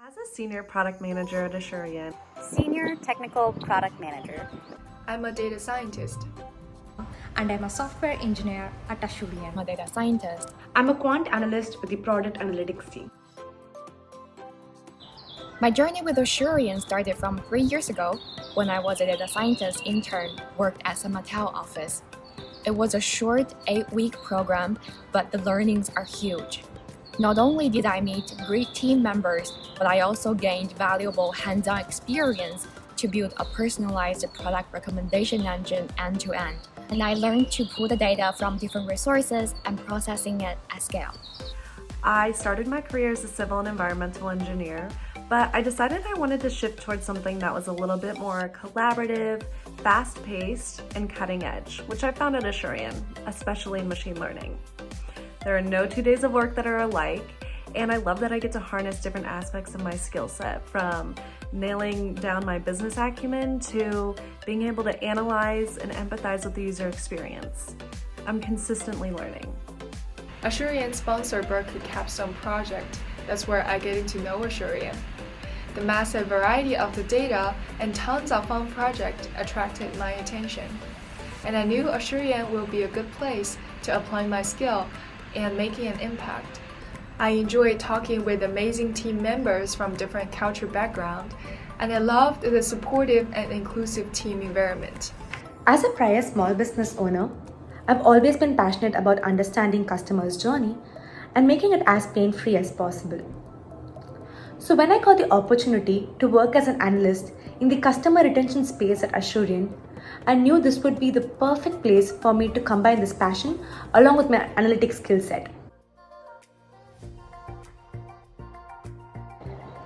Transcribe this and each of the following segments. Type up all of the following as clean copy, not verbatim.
As a senior product manager at Asurion, Senior Technical Product Manager. I'm a data scientist. And I'm a software engineer at Asurion. I'm a data scientist. I'm a quant analyst with the product analytics team. My journey with Asurion started from 3 years ago when I was a data scientist intern worked at the Mattel office. It was a short 8-week program, but the learnings are huge. Not only did I meet great team members, but I also gained valuable hands-on experience to build a personalized product recommendation engine end-to-end. And I learned to pull the data from different resources and processing it at scale. I started my career as a civil and environmental engineer, but I decided I wanted to shift towards something that was a little bit more collaborative, fast-paced, and cutting edge, which I found at Asurion, especially in machine learning. There are no 2 days of work that are alike, and I love that I get to harness different aspects of my skill set, from nailing down my business acumen to being able to analyze and empathize with the user experience. I'm consistently learning. Asurion sponsored Berkeley Capstone Project. That's where I get to know Asurion. The massive variety of the data and tons of fun projects attracted my attention. And I knew Asurion will be a good place to apply my skill and making an impact. I enjoyed talking with amazing team members from different culture backgrounds, and I loved the supportive and inclusive team environment. As a prior small business owner, I've always been passionate about understanding customers' journey and making it as pain-free as possible. So when I got the opportunity to work as an analyst in the customer retention space at Asurion, I knew this would be the perfect place for me to combine this passion along with my analytics skill set.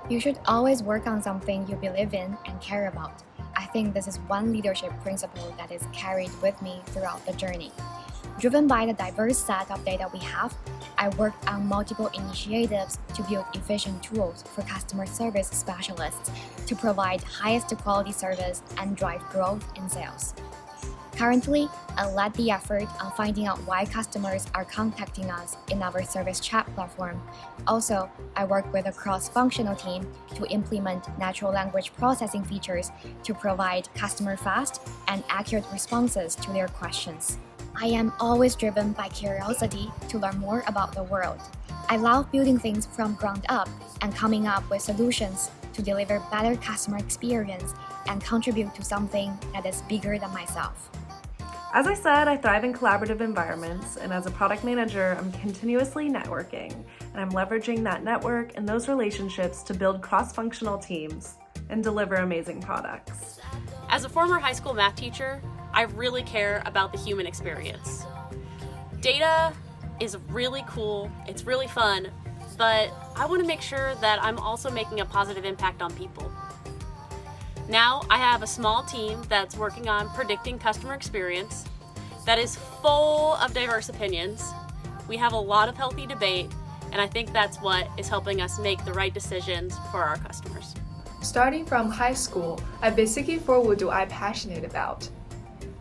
You should always work on something you believe in and care about. I think this is one leadership principle that is carried with me throughout the journey. Driven by the diverse set of data we have, I worked on multiple initiatives to build efficient tools for customer service specialists to provide highest quality service and drive growth in sales. Currently, I led the effort on finding out why customers are contacting us in our service chat platform. Also, I work with a cross-functional team to implement natural language processing features to provide customer fast and accurate responses to their questions. I am always driven by curiosity to learn more about the world. I love building things from ground up and coming up with solutions to deliver better customer experience and contribute to something that is bigger than myself. As I said, I thrive in collaborative environments, and as a product manager, I'm continuously networking, and I'm leveraging that network and those relationships to build cross-functional teams and deliver amazing products. As a former high school math teacher, I really care about the human experience. Data is really cool, it's really fun, but I want to make sure that I'm also making a positive impact on people. Now I have a small team that's working on predicting customer experience that is full of diverse opinions. We have a lot of healthy debate, and I think that's what is helping us make the right decisions for our customers. Starting from high school, I basically thought what do I passionate about.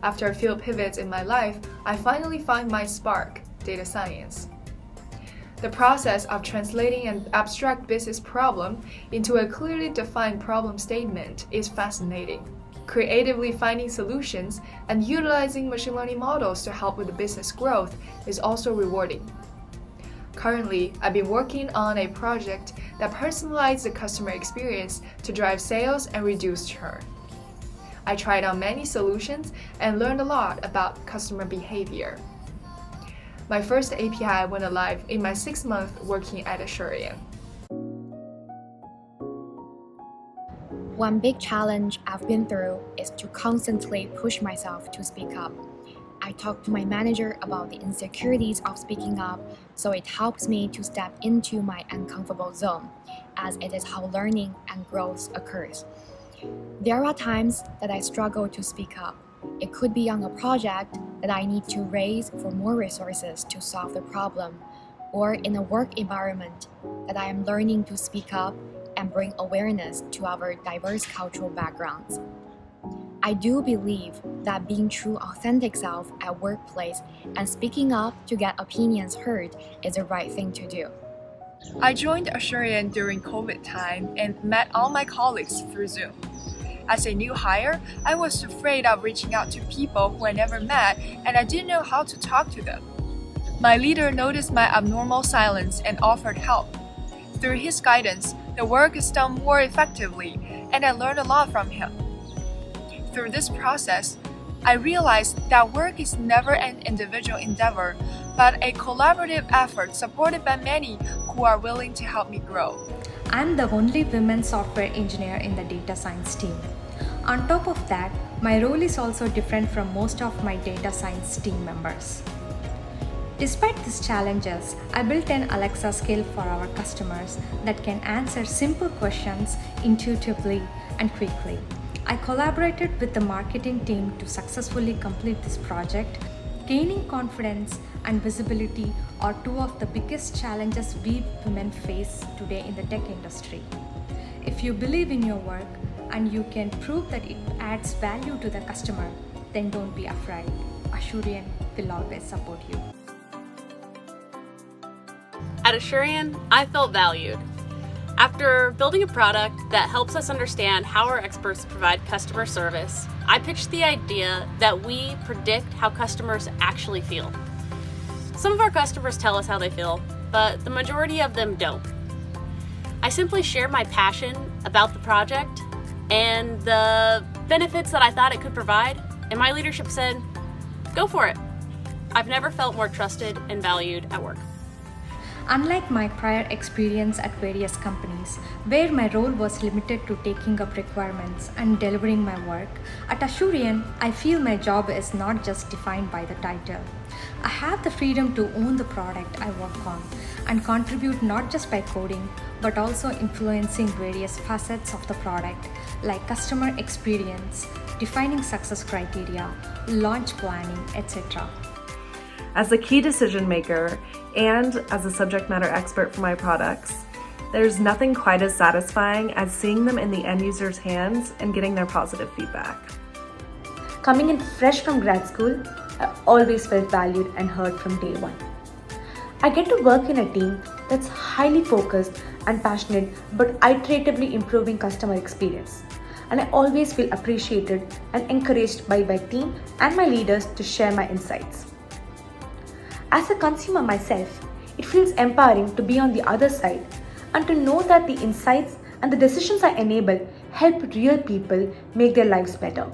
After a few pivots in my life, I finally find my spark, data science. The process of translating an abstract business problem into a clearly defined problem statement is fascinating. Creatively finding solutions and utilizing machine learning models to help with the business growth is also rewarding. Currently, I've been working on a project that personalizes the customer experience to drive sales and reduce churn. I tried out many solutions and learned a lot about customer behavior. My first API went live in my 6th month working at Asurion. One big challenge I've been through is to constantly push myself to speak up. I talk to my manager about the insecurities of speaking up, so it helps me to step into my uncomfortable zone, as it is how learning and growth occurs. There are times that I struggle to speak up. It could be on a project that I need to raise for more resources to solve the problem, or in a work environment that I am learning to speak up and bring awareness to our diverse cultural backgrounds. I do believe that being true authentic self at workplace and speaking up to get opinions heard is the right thing to do. I joined Asurion during COVID time and met all my colleagues through Zoom. As a new hire, I was afraid of reaching out to people who I never met and I didn't know how to talk to them. My leader noticed my abnormal silence and offered help. Through his guidance, the work is done more effectively and I learned a lot from him. Through this process, I realized that work is never an individual endeavor, but a collaborative effort supported by many who are willing to help me grow. I'm the only women software engineer in the data science team. On top of that, my role is also different from most of my data science team members. Despite these challenges, I built an Alexa skill for our customers that can answer simple questions intuitively and quickly. I collaborated with the marketing team to successfully complete this project. Gaining confidence and visibility are two of the biggest challenges we women face today in the tech industry. If you believe in your work and you can prove that it adds value to the customer, then don't be afraid. Asurion will always support you. At Asurion, I felt valued. After building a product that helps us understand how our experts provide customer service, I pitched the idea that we predict how customers actually feel. Some of our customers tell us how they feel, but the majority of them don't. I simply shared my passion about the project and the benefits that I thought it could provide, and my leadership said, "Go for it." I've never felt more trusted and valued at work. Unlike my prior experience at various companies, where my role was limited to taking up requirements and delivering my work, at Asurion, I feel my job is not just defined by the title. I have the freedom to own the product I work on and contribute not just by coding, but also influencing various facets of the product, like customer experience, defining success criteria, launch planning, etc. As a key decision maker and as a subject matter expert for my products, there's nothing quite as satisfying as seeing them in the end user's hands and getting their positive feedback. Coming in fresh from grad school, I always felt valued and heard from day one. I get to work in a team that's highly focused and passionate but iteratively improving customer experience. And I always feel appreciated and encouraged by my team and my leaders to share my insights. As a consumer myself, it feels empowering to be on the other side and to know that the insights and the decisions I enable help real people make their lives better.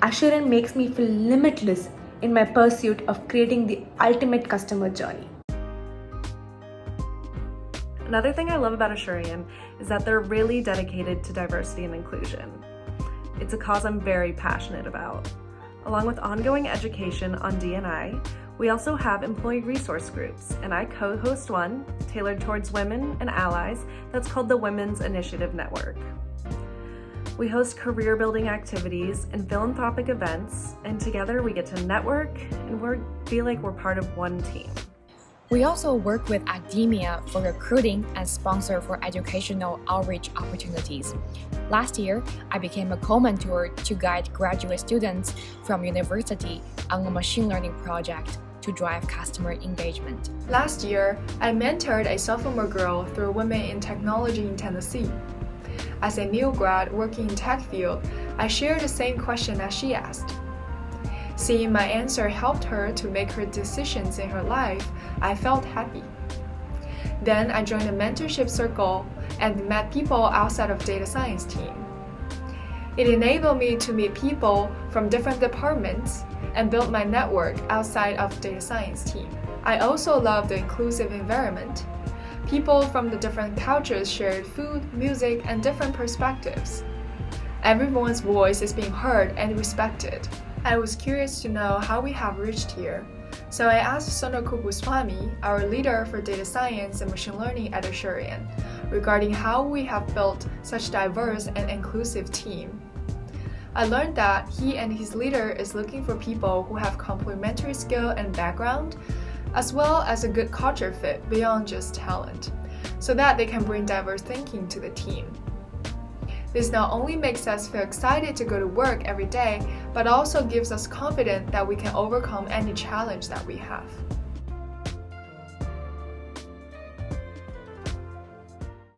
Asurion makes me feel limitless in my pursuit of creating the ultimate customer journey. Another thing I love about Asurion is that they're really dedicated to diversity and inclusion. It's a cause I'm very passionate about. Along with ongoing education on D&I, we also have employee resource groups, and I co-host one tailored towards women and allies that's called the Women's Initiative Network. We host career building activities and philanthropic events, and together we get to network and feel like we're part of one team. We also work with academia for recruiting and sponsor for educational outreach opportunities. Last year, I became a co-mentor to guide graduate students from university on a machine learning project to drive customer engagement. Last year, I mentored a sophomore girl through Women in Technology in Tennessee. As a new grad working in tech field, I shared the same question as she asked. Seeing my answer helped her to make her decisions in her life, I felt happy. Then I joined a mentorship circle and met people outside of data science team. It enabled me to meet people from different departments and build my network outside of data science team. I also love the inclusive environment. People from the different cultures shared food, music, and different perspectives. Everyone's voice is being heard and respected. I was curious to know how we have reached here, so I asked Sono Kubuswamy, our leader for data science and machine learning at Asurion, regarding how we have built such diverse and inclusive team. I learned that he and his leader is looking for people who have complementary skill and background, as well as a good culture fit beyond just talent, so that they can bring diverse thinking to the team. This not only makes us feel excited to go to work every day, but also gives us confidence that we can overcome any challenge that we have.